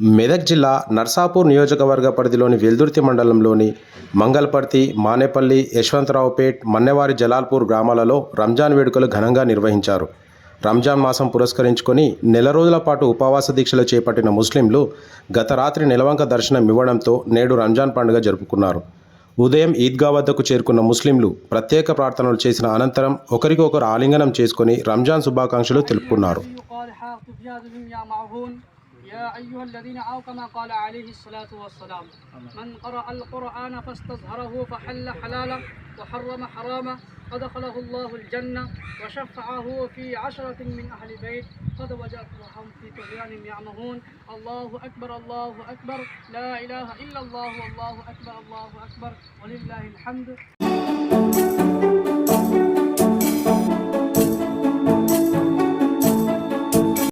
మెదక్ జిల్లా నర్సాపూర్ నియోజకవర్గ పరిధిలోని వెల్దుర్తి మండలంలోని మంగల్పర్తి, మానేపల్లి, యశ్వంతరావుపేట్, మన్నెవారి జలాల్పూర్ గ్రామాలలో రంజాన్ వేడుకలు ఘనంగా నిర్వహించారు. రంజాన్ మాసం పురస్కరించుకొని నెల రోజుల పాటు ఉపవాస దీక్షలు చేపట్టిన ముస్లింలు గత రాత్రి నెలవంక దర్శనం ఇవ్వడంతో నేడు రంజాన్ పండుగ జరుపుకున్నారు. ఉదయం ఈద్గా వద్దకు చేరుకున్న ముస్లింలు ప్రత్యేక ప్రార్థనలు చేసిన అనంతరం ఒకరికొకరు ఆలింగనం చేసుకొని రంజాన్ శుభాకాంక్షలు తెలుపుకున్నారు. يا أيها الذين آمنوا كما قال عليه الصلاة والسلام من قرأ القرآن فاستظهره فحل حلالا وحرم حراما فدخله الله الجنة وشفعه في 10 من أهل بيت قد وجدهم في طغيان يعمهون. الله أكبر الله أكبر لا إله إلا الله والله أكبر ولله الحمد.